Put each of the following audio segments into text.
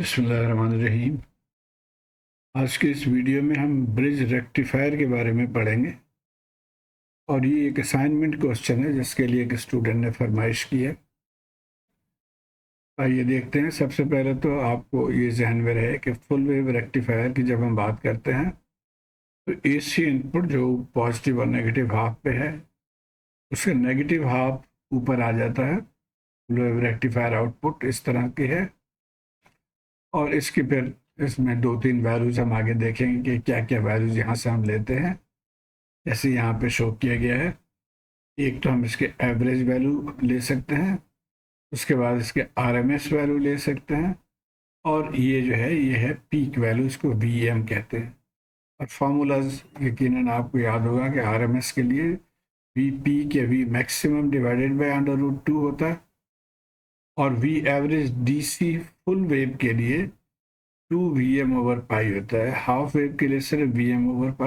बिस्मिल्लाहिर्रहमानिर्रहीम। आज के इस वीडियो में हम ब्रिज रेक्टिफायर के बारे में पढ़ेंगे और ये एक असाइनमेंट क्वेश्चन है जिसके लिए एक स्टूडेंट ने फरमाइश की है। आइए देखते हैं। सबसे पहले तो आपको ये जहन में रहे कि फुल वेव रेक्टिफायर की जब हम बात करते हैं तो एसी इनपुट जो पॉजिटिव और नेगेटिव हाफ पे है उसका नेगेटिव हाफ ऊपर आ जाता है। फुल वेव रेक्टिफायर आउटपुट इस तरह की है और इसकी फिर इसमें दो तीन वैल्यूज हम आगे देखेंगे कि क्या क्या वैल्यूज यहाँ से हम लेते हैं। जैसे यहाँ पे शो किया गया है, एक तो हम इसके एवरेज वैल्यू ले सकते हैं, उसके बाद इसके आरएमएस वैल्यू ले सकते हैं और ये जो है ये है पीक वैल्यू, इसको वीएम कहते हैं। और फार्मूलाज यकीनन आपको याद होगा कि आरएमएस के लिए वी पीक या वी मैक्सिमम डिवाइडेड बाय √2 होता है और V average DC full wave के लिए 2 Vm/π होता है। हाफ वेव के लिए सिर्फ Vm/π,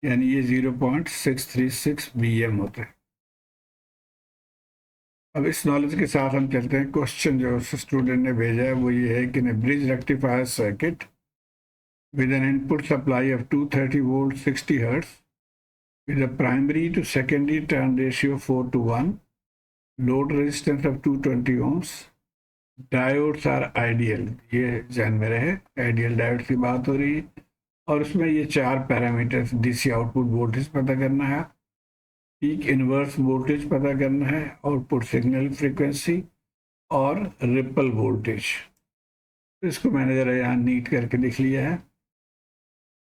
यानी ये 0.636 Vm होता है। अब इस नॉलेज के साथ हम चलते हैं। क्वेश्चन जो स्टूडेंट ने भेजा है वो ये है कि bridge rectifier circuit with an input supply of 230 volt 60 hertz with a primary to secondary turn ratio 4:1, load resistance of 220 ohms, diodes are ideal। ये ध्यान में रहे, आइडियल डायोड की बात हो रही है और उसमें ये चार पैरामीटर्स, डीसी आउटपुट वोल्टेज पता करना है, पीक इनवर्स वोल्टेज पता करना है, आउटपुट सिग्नल फ्रीक्वेंसी और रिपल वोल्टेज। तो इसको मैंने ज़रा यहाँ नीट करके लिख लिया है।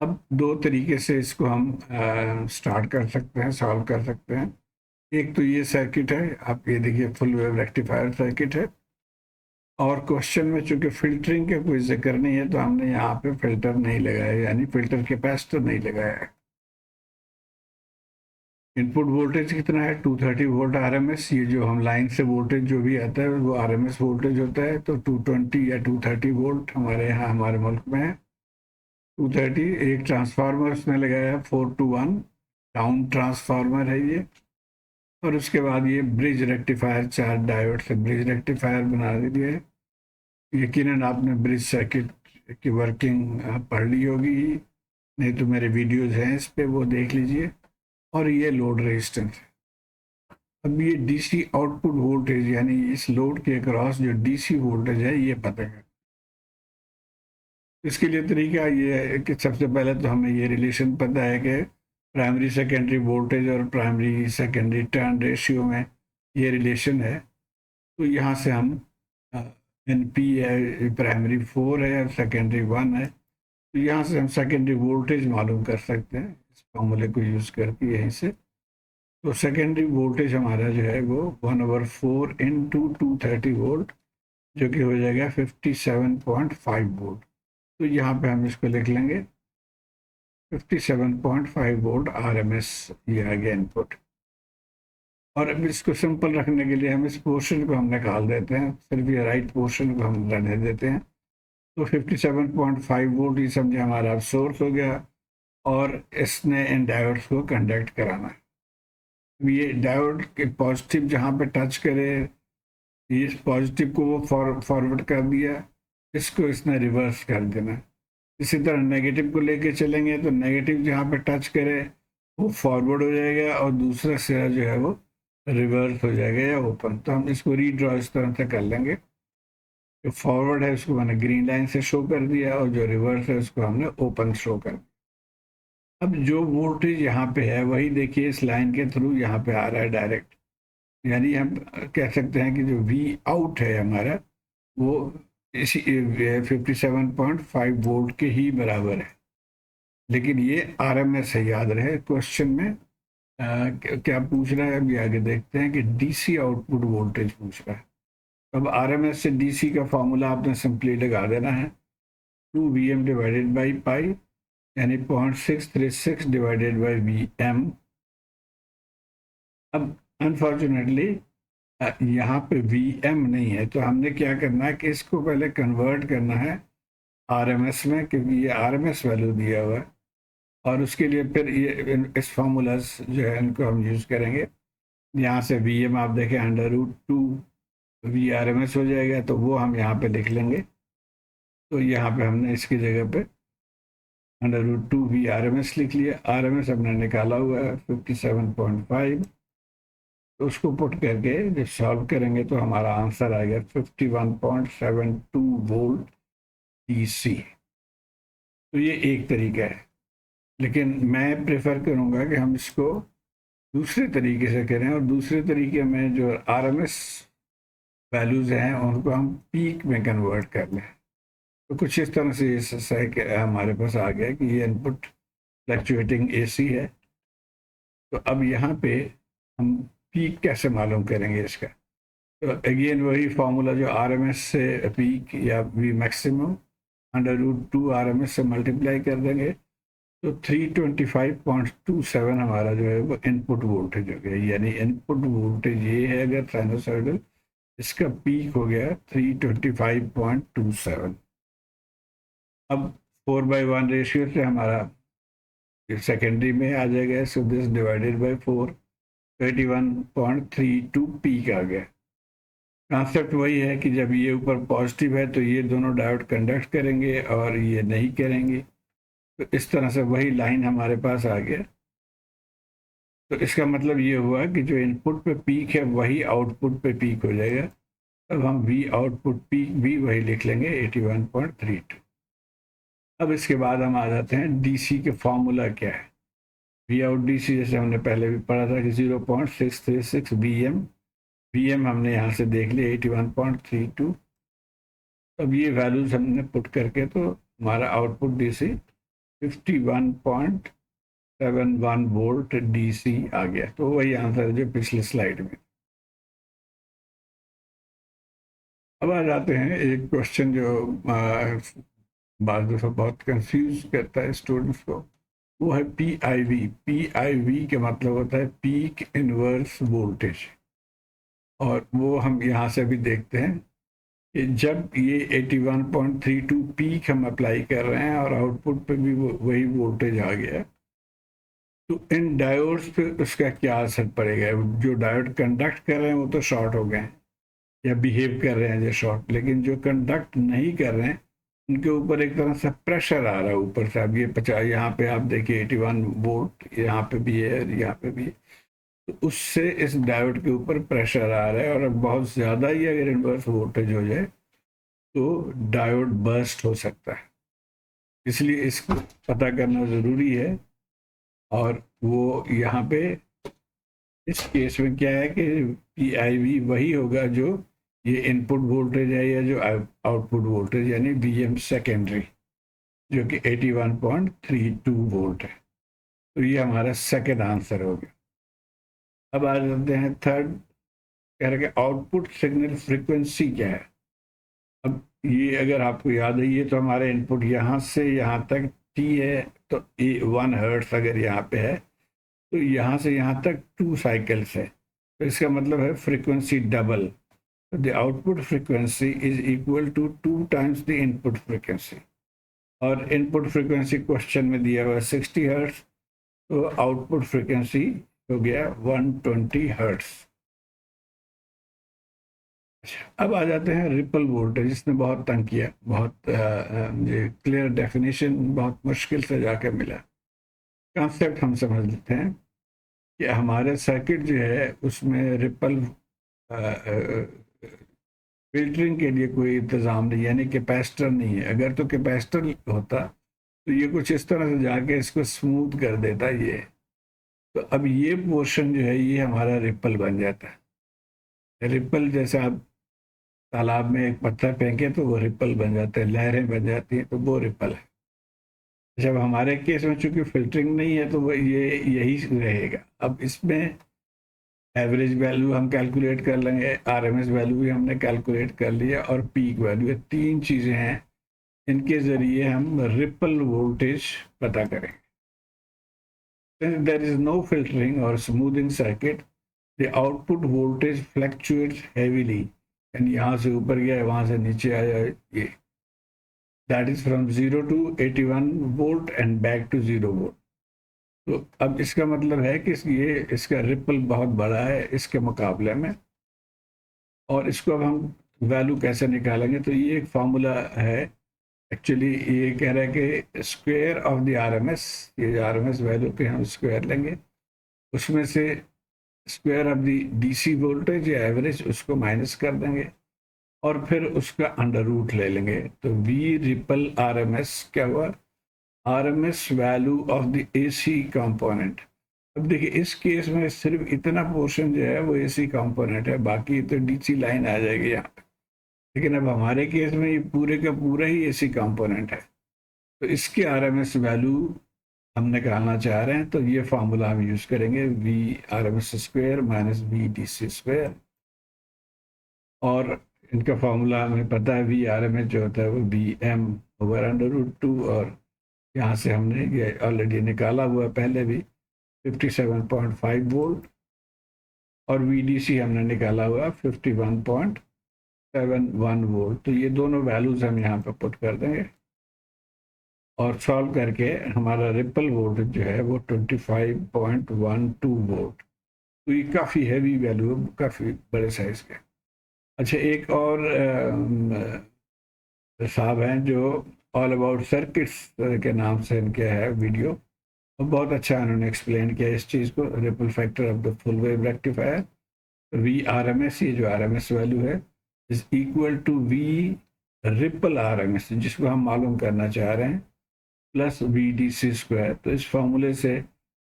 अब दो तरीके से इसको हम स्टार्ट कर सकते हैं, सॉल्व कर सकते हैं। एक तो ये सर्किट है, आप ये देखिए फुल वेव रेक्टिफायर सर्किट है और क्वेश्चन में चूंकि फिल्टरिंग का कोई जिक्र नहीं है तो हमने यहाँ पे फिल्टर नहीं लगाया, यानी फिल्टर कैपेसिटर नहीं लगाया है। इनपुट वोल्टेज कितना है? 230 वोल्ट आरएमएस। ये जो हम लाइन से वोल्टेज जो भी आता है वो आरएमएस वोल्टेज होता है। तो 220 या 230 वोल्ट हमारे यहाँ, हमारे मुल्क में है 230। एक ट्रांसफार्मर उसने लगाया 4:1, डाउन ट्रांसफार्मर है ये। और उसके बाद ये ब्रिज रेक्टिफायर, चार डायोड से ब्रिज रेक्टिफायर बना दिया है। यकीनन आपने ब्रिज सर्किट की वर्किंग पढ़ ली होगी, नहीं तो मेरे वीडियोज़ हैं इस पर, वो देख लीजिए। और ये लोड रेजिस्टेंस है। अब ये डीसी आउटपुट वोल्टेज, यानी इस लोड के अक्रॉस जो डीसी वोल्टेज है ये पता कर। इसके लिए तरीका ये है कि सबसे पहले तो हमें ये रिलेशन पता है कि प्राइमरी सेकेंडरी वोल्टेज और प्राइमरी सेकेंडरी टर्न रेशियो में ये रिलेशन है। तो यहाँ से हम एन पी है, प्राइमरी 4 है और सेकेंडरी 1 है, तो यहाँ से हम सेकेंडरी वोल्टेज मालूम कर सकते हैं इस फॉर्मूले को यूज़ करके यहीं से। तो सेकेंडरी वोल्टेज हमारा जो है वो 1/4 इंटू 230 वोल्ट, जो कि हो जाएगा 57.5 वोल्ट। तो यहाँ पे हम इसको लिख लेंगे 57.5 वोल्ट आरएमएस, ये आ गया इनपुट। और अब इसको सिंपल रखने के लिए हम इस पोर्शन को हम निकाल देते हैं, सिर्फ ये राइट पोर्शन को हम रहने देते हैं। तो 57.5 वोल्ट ये समझे हमारा सोर्स हो गया और इसने इन डायोड्स को कंडक्ट कराना है। ये डायोड के पॉजिटिव जहाँ पे टच करे, इस पॉजिटिव को वो फॉरवर्ड कर दिया, इसको इसने रिवर्स कर देना। इसी तरह नेगेटिव को लेके चलेंगे तो नेगेटिव जहाँ पे टच करे वो फॉरवर्ड हो जाएगा और दूसरा सिरा जो है वो रिवर्स हो जाएगा या ओपन। तो हम इसको रीड्रॉ इस तरह से कर लेंगे। जो फॉरवर्ड है उसको मैंने ग्रीन लाइन से शो कर दिया और जो रिवर्स है उसको हमने ओपन शो कर दिया। अब जो वोल्टेज यहाँ पे है वही देखिए इस लाइन के थ्रू यहाँ पे आ रहा है डायरेक्ट, यानी हम कह सकते हैं कि जो वी आउट है हमारा वो इसी 57.5 वोल्ट के ही बराबर है। लेकिन ये आरएमएस है, याद रहे। क्वेश्चन में क्या पूछ रहा है अभी आगे देखते हैं कि डीसी आउटपुट वोल्टेज पूछ रहा है। अब आरएमएस से डीसी का फॉर्मूला आपने सिंपली लगा देना है 2 Vm/π, यानी 0.636 डिवाइडेड बाई Vm। अब अनफॉर्चुनेटली यहाँ पे Vm नहीं है, तो हमने क्या करना है कि इसको पहले कन्वर्ट करना है आरएमएस में, क्योंकि ये आरएमएस वैल्यू दिया हुआ है। और उसके लिए फिर ये इस फार्मूलाज जो है इनको हम यूज़ करेंगे। यहाँ से Vm आप देखें √2 VRMS हो जाएगा, तो वो हम यहाँ पे लिख लेंगे तो यहाँ पे हमने इसकी जगह पे √2 V RMS लिख लिया। RMS हमने निकाला हुआ है 57.5, तो उसको पुट करके जब सॉल्व करेंगे तो हमारा आंसर आ गया 51.72 वोल्ट DC। तो ये एक तरीका है, लेकिन मैं प्रेफर करूँगा कि हम इसको दूसरे तरीके से करें, और दूसरे तरीके में जो RMS वैल्यूज़ हैं उनको हम पीक में कन्वर्ट कर लें। तो कुछ इस तरह से हमारे पास आ गया कि ये इनपुट फ्लक्चुएटिंग AC है। तो अब यहाँ पे हम पीक कैसे मालूम करेंगे इसका? तो अगेन वही फार्मूला जो RMS से पीक या V मैक्सिमम √2 RMS से मल्टीप्लाई कर देंगे, तो 325.27 हमारा जो है वो इनपुट वोल्टेज हो गया। यानी इनपुट वोल्टेज ये है अगर साइनोसॉइडल, इसका पीक हो गया 325.27। अब 4/1 रेशियो से हमारा सेकेंडरी में आ जाएगा, so this divided by 4, 81.32 peak आ गया। कॉन्सेप्ट वही है कि जब ये ऊपर पॉजिटिव है तो ये दोनों डायोड कंडक्ट करेंगे और ये नहीं करेंगे। तो इस तरह से वही लाइन हमारे पास आ गया। तो इसका मतलब ये हुआ कि जो इनपुट पे पीक है वही आउटपुट पे पीक हो जाएगा। अब हम V आउटपुट पीक भी वही लिख लेंगे 81.32। अब इसके बाद हम आ जाते हैं DC के फॉर्मूला क्या है। V आउट DC जैसे हमने पहले भी पढ़ा था कि 0.636 VM हमने यहाँ से देख लिया 81.32। अब ये वैल्यूज हमने पुट करके तो हमारा आउटपुट DC 51.71 वोल्ट DC आ गया। तो वही आंसर है जो पिछले स्लाइड में। अब आ जाते हैं एक क्वेश्चन जो बाद दफ़ा बहुत कंफ्यूज करता है स्टूडेंट्स को, वो है PIV। PIV के मतलब होता है पीक इनवर्स वोल्टेज, और वो हम यहाँ से भी देखते हैं कि जब ये 81.32 पीक हम अप्लाई कर रहे हैं और आउटपुट पे भी वही वोल्टेज आ गया, तो इन डायोड्स पे उसका क्या असर पड़ेगा? जो डायोड कंडक्ट कर रहे हैं वो तो शॉर्ट हो गए हैं या बिहेव कर रहे हैं जो शॉर्ट, लेकिन जो कंडक्ट नहीं कर रहे हैं उनके ऊपर एक तरह से प्रेशर आ रहा है ऊपर से। अब ये 50, यहाँ पे आप देखिए 81 वोल्ट यहाँ पे भी है और यहाँ पे भी है, तो उससे इस डायोड के ऊपर प्रेशर आ रहा है, और अब बहुत ज़्यादा ही अगर इनवर्स वोल्टेज हो जाए तो डायोड बर्स्ट हो सकता है। इसलिए इसको पता करना ज़रूरी है। और वो यहाँ पे इस केस में क्या है कि PIV वही होगा जो ये इनपुट वोल्टेज है या जो आउटपुट वोल्टेज, यानी VM सेकेंडरी, जो कि 81.32 वोल्ट है। तो ये हमारा सेकेंड आंसर हो गया। अब आ जाते हैं थर्ड, कह रहे कि आउटपुट सिग्नल फ्रीक्वेंसी क्या है। अब ये अगर आपको याद है, ये तो हमारे इनपुट यहाँ से यहाँ तक T है, तो 1 हर्ट्ज अगर यहाँ पे है तो यहाँ से यहाँ तक 2 साइकिल्स है, तो इसका मतलब है frequency double. The output frequency is equal to 2 times the input frequency, और इनपुट फ्रीक्वेंसी क्वेश्चन में दिया हुआ 60 हर्ट्ज, तो आउटपुट फ्रीक्वेंसी हो गया 120 हर्ट्ज। अब आ जाते हैं रिपल वोल्टेज, जिसने बहुत तंग किया, बहुत ये क्लियर डेफिनेशन बहुत मुश्किल से जाके मिला। कॉन्सेप्ट हम समझ लेते हैं कि हमारे सर्किट जो है उसमें रिपल फिल्टरिंग के लिए कोई इंतज़ाम नहीं, यानी कैपेसिटर नहीं है। अगर तो कैपेसिटर होता तो ये कुछ इस तरह से जाके इसको स्मूथ कर देता ये। तो अब ये पोर्शन जो है ये हमारा रिपल बन जाता है। रिपल जैसे आप तालाब में एक पत्थर फेंके तो वो रिपल बन जाते हैं, लहरें बन जाती हैं, तो वो रिपल है। जब हमारे केस में चूंकि फिल्टरिंग नहीं है तो वो ये यही रहेगा। अब इसमें एवरेज वैल्यू हम कैलकुलेट कर लेंगे, RMS वैल्यू भी हमने कैलकुलेट कर लिया, और पीक वैल्यू, ये 3 चीज़ें हैं, इनके ज़रिए हम रिपल वोल्टेज पता करेंगे। Since there is no filtering or smoothing circuit, the output voltage fluctuates heavily, and यहाँ से ऊपर गया वहाँ से नीचे आया ये, that is from 0 to 81 volt and back to 0 volt। तो अब इसका मतलब है कि ये इसका रिपल बहुत बड़ा है इसके मुकाबले में। और इसको अब हम वैल्यू कैसे निकालेंगे, तो ये एक फार्मूला है एक्चुअली ये कह रहा है कि स्क्वायर ऑफ द आरएमएस, ये जो आरएमएस वैल्यू के हम स्क्वायर लेंगे, उसमें से square of the DC voltage या एवरेज उसको माइनस कर देंगे और फिर उसका अंडर रूट ले लेंगे। तो वी रिपल आरएमएस क्या हुआ, RMS value of the AC component. अब देखिए इस केस में सिर्फ इतना पोर्शन जो है वो एसी कंपोनेंट है, बाकी तो डीसी लाइन आ जाएगी यहाँ पे। लेकिन अब हमारे केस में ये पूरे का पूरा ही एसी कंपोनेंट है, तो इसके आरएमएस वैल्यू हम निकालना चाह रहे हैं, तो ये फार्मूला हम यूज करेंगे, V RMS square minus V DC square. और इनका फार्मूला हमें पता है, वी आरएमएस जो होता है वो B M over under root 2, और यहाँ से हमने ये ऑलरेडी निकाला हुआ पहले भी 57.5 वोल्ट, और वीडीसी हमने निकाला हुआ 51.71 वोल्ट। तो ये दोनों वैल्यूज हम यहाँ पे पुट कर देंगे और सॉल्व करके हमारा रिपल वोल्टेज जो है वो 25.12 वोल्ट। तो ये काफ़ी हैवी वैल्यू है, काफ़ी बड़े साइज के। अच्छा, एक और साहब हैं जो ऑल अबाउट सर्किट्स के नाम से इनके है वीडियो, और बहुत अच्छा उन्होंने एक्सप्लेन किया इस चीज़ को, ripple factor of the full wave rectifier. V R M S, ये जो आर एम एस वैल्यू है, is equal to V ripple R M S, जिसको हम मालूम करना चाह रहे हैं, plus V D C square. तो इस फॉर्मूले से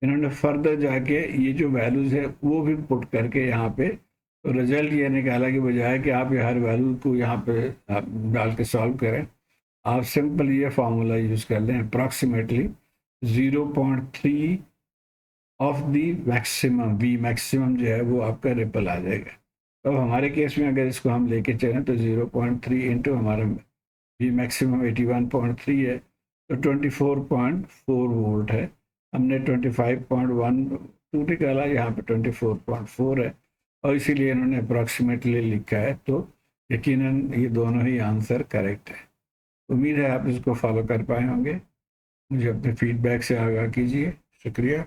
इन्होंने फर्दर जाके ये जो वैल्यूज़ है वो भी पुट करके यहाँ पे, तो रिजल्ट ये निकाला कि बजाय कि आप ये हर वैल्यू को यहाँ पे आप डाल के सॉल्व करें, आप सिंपल ये फार्मूला यूज़ कर लें, approximately 0.3 of the maximum, we maximum जो है वो आपका रिपल आ जाएगा। तो हमारे केस में अगर इसको हम लेके चलें तो 0.3 इंटू हमारा वी मैक्सिमम 81.3 है, तो 24.4 वोल्ट है। हमने 25.12 निकाला, यहाँ पे 24.4 है, और इसीलिए इन्होंने अप्रॉक्सीमेटली लिखा है। तो यकीनन ये दोनों ही आंसर करेक्ट है। उम्मीद है आप इसको फॉलो कर पाए होंगे। मुझे अपने फीडबैक से आगाह कीजिए। शुक्रिया।